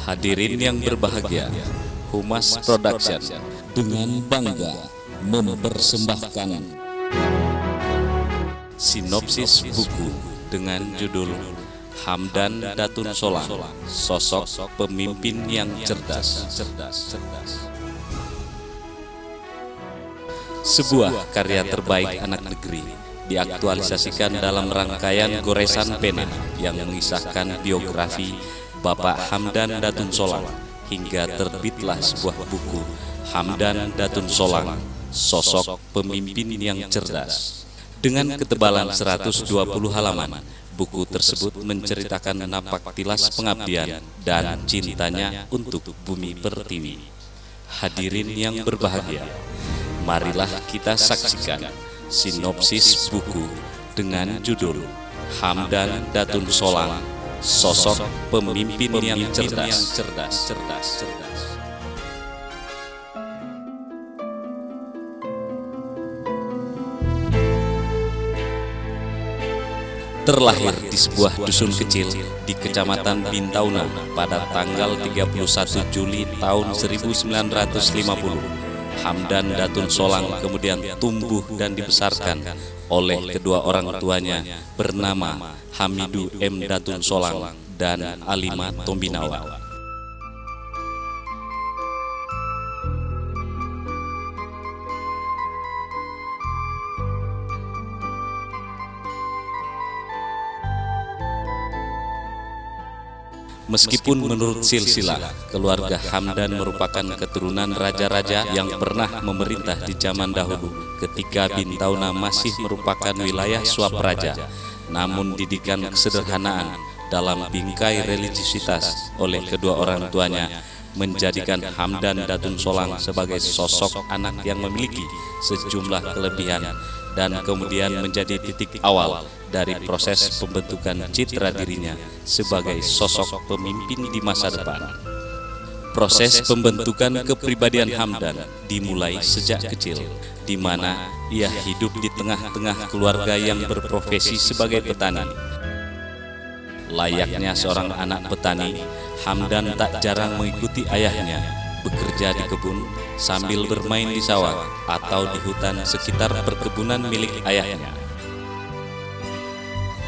Hadirin yang berbahagia, Humas Production dengan bangga mempersembahkan sinopsis buku dengan judul Hamdan Datun Solang, Sosok Pemimpin yang Cerdas. Sebuah karya terbaik anak negeri diaktualisasikan dalam rangkaian goresan pena yang mengisahkan biografi Bapak Hamdan Datun Solang hingga terbitlah sebuah buku Hamdan Datun Solang, Sosok Pemimpin yang Cerdas. Dengan ketebalan 120 halaman, buku tersebut menceritakan napak tilas pengabdian dan cintanya untuk bumi pertiwi. Hadirin yang berbahagia, marilah kita saksikan sinopsis buku dengan judul Hamdan Datun Solang, Sosok Pemimpin yang Cerdas. Terlahir di sebuah dusun kecil di Kecamatan Bintauna pada tanggal 31 Juli tahun 1950. Hamdan Datun Solang kemudian tumbuh dan dibesarkan oleh kedua orang tuanya bernama Hamidu M. Datun Solang dan Alima Tombinawa. Meskipun menurut silsilah, keluarga Hamdan merupakan keturunan raja-raja yang pernah memerintah di zaman dahulu ketika Bintauna masih merupakan wilayah Swapraja, namun didikan kesederhanaan dalam bingkai religiusitas oleh kedua orang tuanya menjadikan Hamdan Datun Solang sebagai sosok anak yang memiliki sejumlah kelebihan dan kemudian menjadi titik awal dari proses pembentukan citra dirinya sebagai sosok pemimpin di masa depan. Proses pembentukan kepribadian Hamdan dimulai sejak kecil, di mana ia hidup di tengah-tengah keluarga yang berprofesi sebagai petani. Layaknya seorang anak petani, Hamdan tak jarang mengikuti ayahnya bekerja di kebun sambil bermain di sawah atau di hutan sekitar perkebunan milik ayahnya.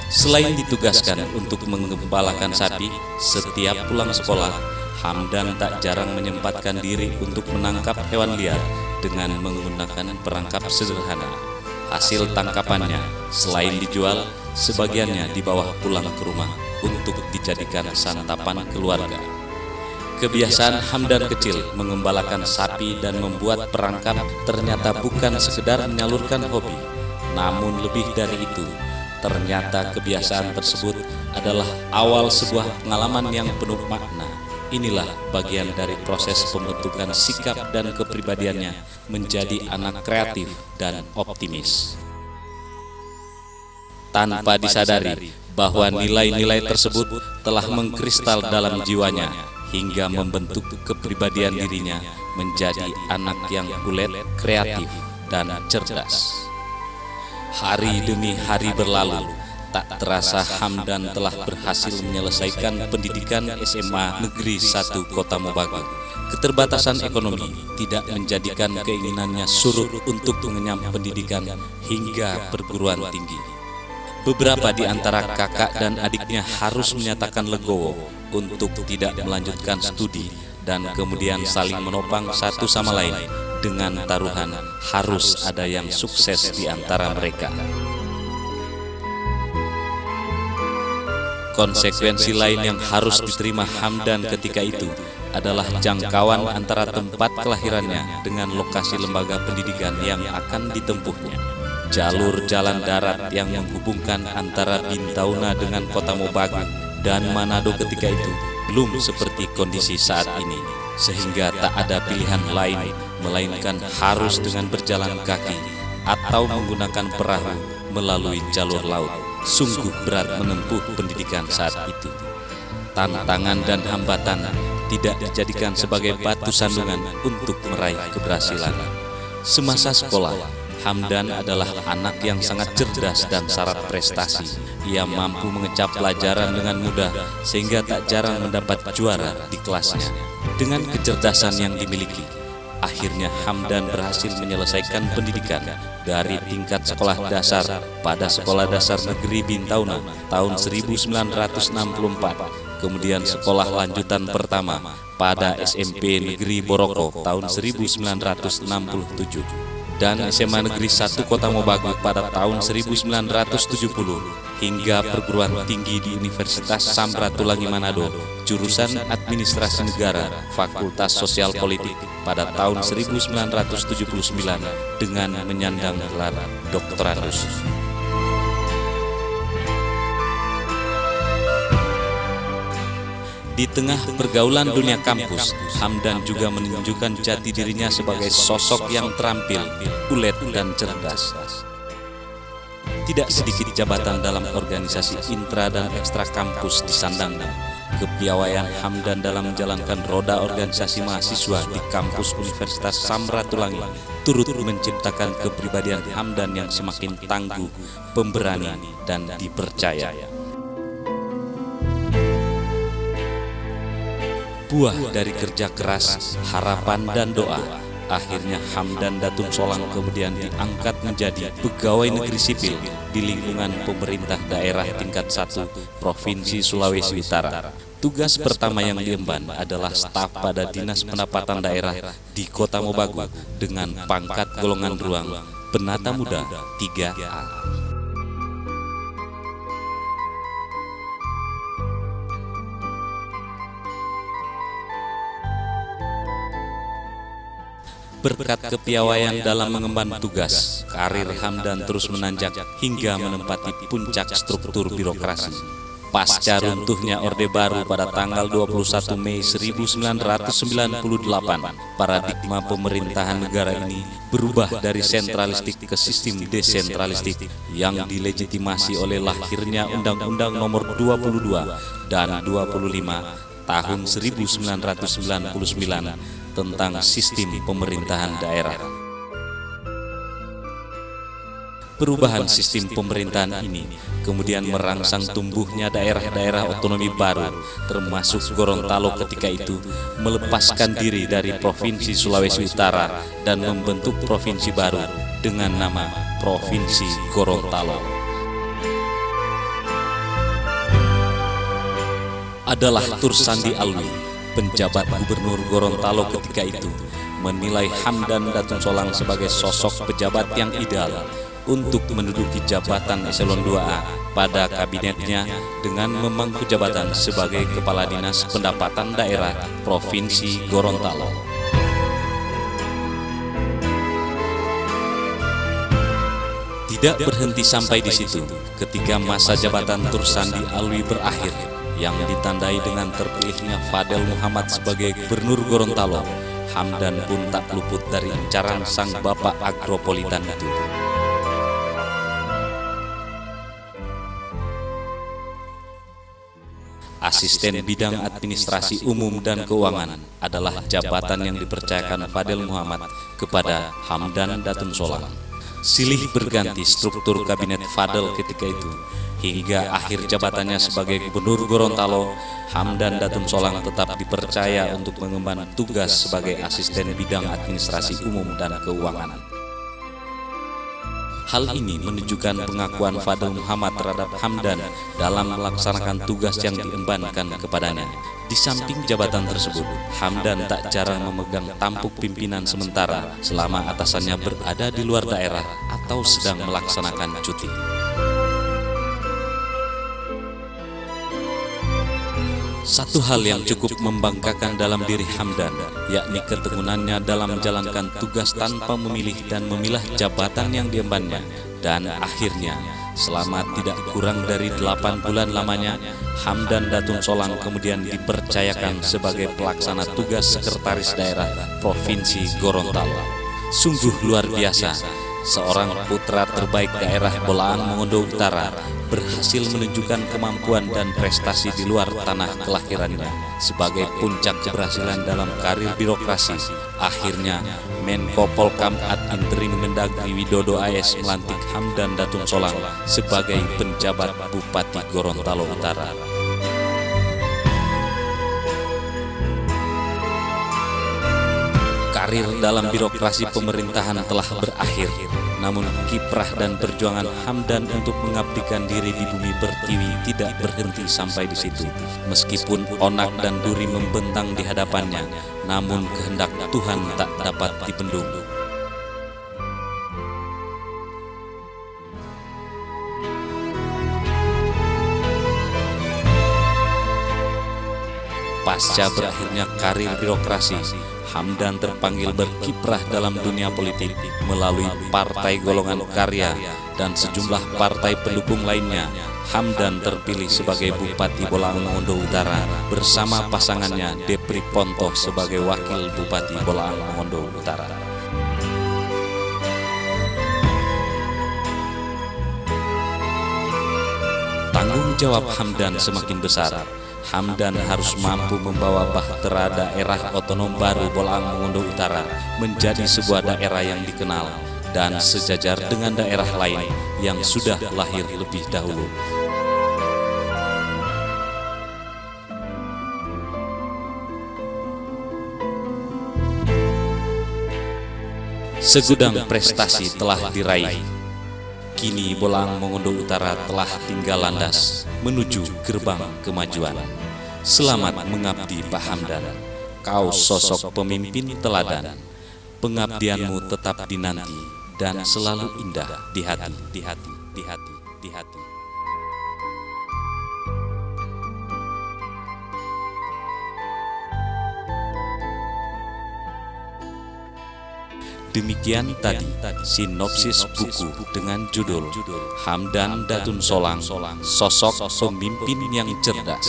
Selain ditugaskan untuk menggembalakan sapi, setiap pulang sekolah, Hamdan tak jarang menyempatkan diri untuk menangkap hewan liar dengan menggunakan perangkap sederhana. Hasil tangkapannya, selain dijual, sebagiannya dibawa pulang ke rumah untuk dijadikan santapan keluarga. Kebiasaan Hamdan kecil mengembalakan sapi dan membuat perangkap ternyata bukan sekedar menyalurkan hobi, namun lebih dari itu, ternyata kebiasaan tersebut adalah awal sebuah pengalaman yang penuh makna. Inilah bagian dari proses pembentukan sikap dan kepribadiannya menjadi anak kreatif dan optimis. Tanpa disadari bahwa nilai-nilai tersebut telah mengkristal dalam jiwanya hingga membentuk kepribadian dirinya menjadi anak yang ulet, kreatif, dan cerdas. Hari demi hari berlalu, tak terasa Hamdan telah berhasil menyelesaikan pendidikan SMA Negeri 1 Kota Mobagu. Keterbatasan ekonomi tidak menjadikan keinginannya surut untuk mengenyam pendidikan hingga perguruan tinggi. Beberapa di antara kakak dan adiknya harus menyatakan legowo untuk tidak melanjutkan studi dan kemudian saling menopang satu sama lain dengan taruhan harus ada yang sukses di antara mereka. Konsekuensi lain yang harus diterima Hamdan ketika itu adalah jangkauan antara tempat kelahirannya dengan lokasi lembaga pendidikan yang akan ditempuhnya. Jalur jalan darat yang menghubungkan antara Bintauna dengan Kota Mobagu dan Manado ketika itu belum seperti kondisi saat ini, sehingga tak ada pilihan lain melainkan harus dengan berjalan kaki atau menggunakan perahu melalui jalur laut. Sungguh berat menempuh pendidikan saat itu. Tantangan dan hambatan tidak dijadikan sebagai batu sandungan untuk meraih keberhasilan. Semasa sekolah, Hamdan adalah anak yang sangat cerdas dan syarat prestasi. Ia mampu mengecap pelajaran dengan mudah sehingga tak jarang mendapat juara di kelasnya. Dengan kecerdasan yang dimiliki, akhirnya Hamdan berhasil menyelesaikan pendidikan dari tingkat sekolah dasar pada Sekolah Dasar Negeri Bintauna tahun 1964, kemudian sekolah lanjutan pertama pada SMP Negeri Boroko tahun 1967, dan SMA Negeri 1 Kota Mobagu pada tahun 1970, hingga perguruan tinggi di Universitas Samratulangi Manado, jurusan Administrasi Negara, Fakultas Sosial Politik pada tahun 1979 dengan menyandang gelar Doktorandus. Di tengah pergaulan dunia kampus, Hamdan juga menunjukkan jati dirinya sebagai sosok yang terampil, ulet, dan cerdas. Tidak sedikit jabatan dalam organisasi intra dan ekstra kampus disandangnya. Kepiawaian Hamdan dalam menjalankan roda organisasi mahasiswa di kampus Universitas Samratulangi turut menciptakan kepribadian Hamdan yang semakin tangguh, pemberani, dan dipercaya. Buah dari kerja keras, harapan, dan doa, akhirnya Hamdan Datun Solang kemudian diangkat menjadi pegawai negeri sipil di lingkungan pemerintah daerah tingkat 1 Provinsi Sulawesi Utara. Tugas pertama yang diemban adalah staf pada Dinas Pendapatan Daerah di Kota Mobagu dengan pangkat golongan ruang Penata Muda 3A. Berkat kepiawaian dalam mengemban tugas, karir Hamdan terus menanjak hingga menempati puncak struktur birokrasi. Pasca runtuhnya Orde Baru pada tanggal 21 Mei 1998, paradigma pemerintahan negara ini berubah dari sentralistik ke sistem desentralistik yang dilegitimasi oleh lahirnya Undang-Undang Nomor 22 dan 25 tahun 1999 tentang sistem pemerintahan daerah. Perubahan sistem pemerintahan ini kemudian merangsang tumbuhnya daerah-daerah otonomi baru, termasuk Gorontalo ketika itu melepaskan diri dari Provinsi Sulawesi Utara dan membentuk provinsi baru dengan nama Provinsi Gorontalo. Adalah Tursandi Alwi, penjabat Gubernur Gorontalo ketika itu, menilai Hamdan Datun Solang sebagai sosok pejabat yang ideal untuk menduduki jabatan eselon 2A pada kabinetnya dengan memangku jabatan sebagai Kepala Dinas Pendapatan Daerah Provinsi Gorontalo. Tidak berhenti sampai di situ, ketika masa jabatan Tursandi Alwi berakhir, yang ditandai dengan terpilihnya Fadel Muhammad sebagai Gubernur Gorontalo, Hamdan pun tak luput dari incaran sang bapak agropolitan itu. Asisten Bidang Administrasi Umum dan Keuangan adalah jabatan yang dipercayakan Fadel Muhammad kepada Hamdan Datun Solang. Silih berganti struktur kabinet Fadel ketika itu, hingga akhir jabatannya sebagai Gubernur Gorontalo, Hamdan Datun Solang tetap dipercaya untuk mengemban tugas sebagai Asisten Bidang Administrasi Umum dan Keuangan. Hal ini menunjukkan pengakuan Fadel Muhammad terhadap Hamdan dalam melaksanakan tugas yang diembankan kepadanya. Di samping jabatan tersebut, Hamdan tak jarang memegang tampuk pimpinan sementara selama atasannya berada di luar daerah atau sedang melaksanakan cuti. Satu hal yang cukup membanggakan dalam diri Hamdan, yakni ketekunannya dalam menjalankan tugas tanpa memilih dan memilah jabatan yang diembannya. Dan akhirnya, selama tidak kurang dari 8 bulan lamanya, Hamdan Datun Solang kemudian dipercayakan sebagai pelaksana tugas Sekretaris Daerah Provinsi Gorontalo. Sungguh luar biasa, seorang putra terbaik daerah Bolaang Mongondo Utara berhasil menunjukkan kemampuan dan prestasi di luar tanah kelahirannya. Sebagai puncak keberhasilan dalam karir birokrasi, akhirnya Menko Polkam interim Mendagri Widodo AS melantik Hamdan Datun Solang sebagai penjabat Bupati Gorontalo Utara. Karir dalam birokrasi pemerintahan telah berakhir, namun kiprah dan perjuangan Hamdan untuk mengabdikan diri di bumi pertiwi tidak berhenti sampai di situ. Meskipun onak dan duri membentang di hadapannya, namun kehendak Tuhan tak dapat dibendung. Pasca berakhirnya karir birokrasi, Hamdan terpanggil berkiprah dalam dunia politik melalui Partai Golongan Karya dan sejumlah partai pendukung lainnya. Hamdan terpilih sebagai Bupati Bolaang Mongondo Utara bersama pasangannya Depri Pontoh sebagai Wakil Bupati Bolaang Mongondo Utara. Tanggung jawab Hamdan semakin besar. Hamdan harus mampu membawa bahtera daerah otonom baru Bolaang Mongondo Utara menjadi sebuah daerah yang dikenal dan sejajar dengan daerah lain yang sudah lahir lebih dahulu. Segudang prestasi telah diraih. Kini Bolaang Mongondo Utara telah tinggal landas menuju gerbang kemajuan. Selamat mengabdi Pak Hamdan, kau sosok pemimpin teladan. Pengabdianmu tetap dinanti dan selalu indah di hati, di hati, di hati, di hati. Demikian tadi sinopsis buku dengan judul Hamdan Datun Solang, sosok pemimpin yang cerdas.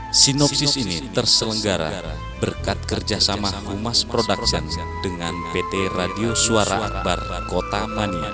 Sinopsis ini terselenggara berkat kerjasama Humas Production dengan PT Radio Suara Akbar Kota Mania.